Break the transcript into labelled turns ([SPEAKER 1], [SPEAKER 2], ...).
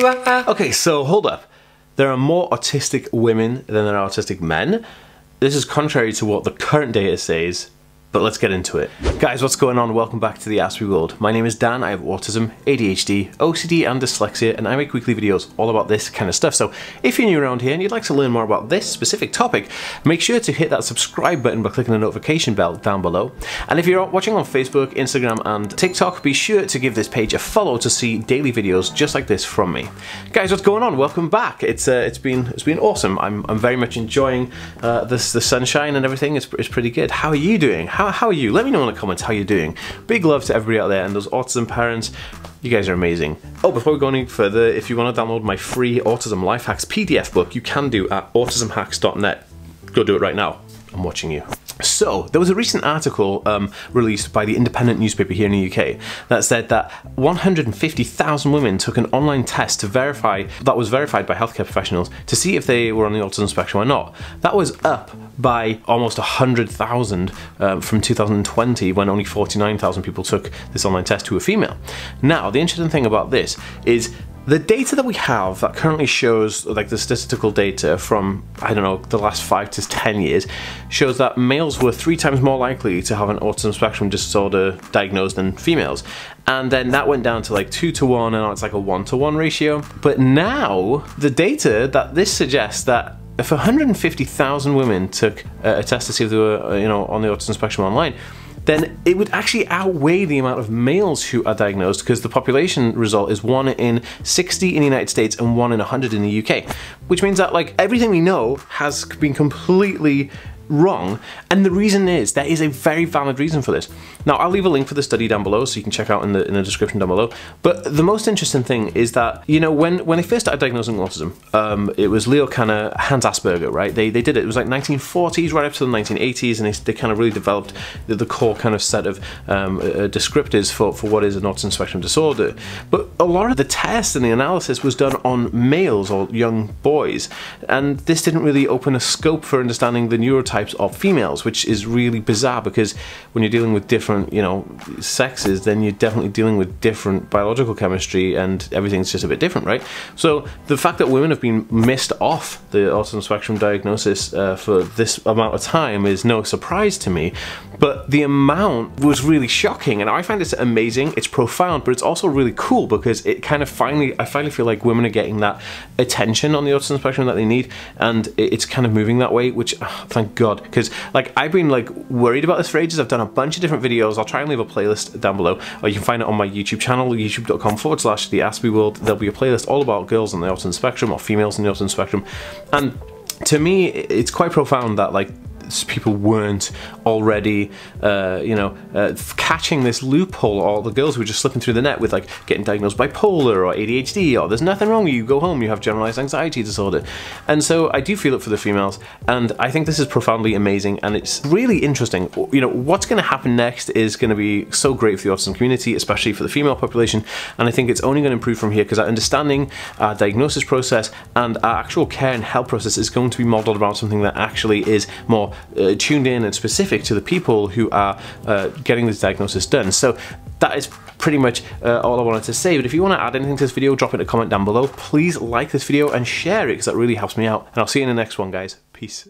[SPEAKER 1] Okay, so hold up. There are more autistic women than there are autistic men. This is contrary to what the current data says, but let's get into it. Guys, what's going on? Welcome back to the Ask Me World. My name is Dan, I have autism, ADHD, OCD and dyslexia, and I make weekly videos all about this kind of stuff. So if you're new around here and you'd like to learn more about this specific topic, make sure to hit that subscribe button by clicking the notification bell down below. And if you're watching on Facebook, Instagram and TikTok, be sure to give this page a follow to see daily videos just like this from me. Guys, what's going on? Welcome back. It's been awesome. I'm very much enjoying the sunshine and everything. It's pretty good. How are you doing? How are you? Let me know in the comments how you're doing. Big love to everybody out there and those autism parents. You guys are amazing. Oh, before we go any further, if you want to download my free Autism Life Hacks PDF book, you can do at autismhacks.net. Go do it right now. I'm watching you. So, there was a recent article released by the Independent newspaper here in the UK that said that 150,000 women took an online test to that was verified by healthcare professionals to see if they were on the autism spectrum or not. That was up by almost 100,000 from 2020, when only 49,000 people took this online test who were female. Now, the interesting thing about this is the data that we have that currently shows, like the statistical data from, I don't know, the last 5 to 10 years, shows that males were 3 times more likely to have an autism spectrum disorder diagnosed than females. And then that went down to like 2 to 1, and now it's like a 1-to-1 ratio. But now, the data that this suggests that if 150,000 women took a test to see if they were, on the autism spectrum online, then it would actually outweigh the amount of males who are diagnosed, because the population result is 1 in 60 in the United States and 1 in 100 in the UK, which means that like everything we know has been completely wrong, and the reason is, there is a very valid reason for this. Now, I'll leave a link for the study down below so you can check out in the description down below, but the most interesting thing is that, when they first started diagnosing autism, it was Leo Kanner, Hans Asperger, right? They did it was like 1940s right up to the 1980s, and they kind of really developed the core kind of set of descriptors for what is an autism spectrum disorder. But a lot of the tests and the analysis was done on males or young boys, and this didn't really open a scope for understanding the neurotypes of females, which is really bizarre, because when you're dealing with different sexes, then you're definitely dealing with different biological chemistry, and everything's just a bit different, right? So the fact that women have been missed off the autism spectrum diagnosis for this amount of time is no surprise to me, but the amount was really shocking, and I find this amazing. It's profound, but it's also really cool, because it kind of I finally feel like women are getting that attention on the autism spectrum that they need, and it's kind of moving that way, which thank God. Because like I've been like worried about this for ages. I've done a bunch of different videos. I'll try and leave a playlist down below, or you can find it on my YouTube channel, youtube.com/the Ask Me World. There'll be a playlist all about girls on the autism spectrum, or females on the autism spectrum. And to me, it's quite profound that like people weren't already catching this loophole, or the girls who were just slipping through the net with like getting diagnosed bipolar or ADHD, or there's nothing wrong with you, go home, you have generalized anxiety disorder. And so I do feel it for the females, and I think this is profoundly amazing, and it's really interesting. What's going to happen next is going to be so great for the autism community, especially for the female population, and I think it's only going to improve from here, because our understanding, our diagnosis process and our actual care and help process is going to be modeled around something that actually is more tuned in and specific to the people who are getting this diagnosis done. So that is pretty much all I wanted to say. But if you want to add anything to this video, drop it in a comment down below. Please like this video and share it, because that really helps me out. And I'll see you in the next one, guys. Peace.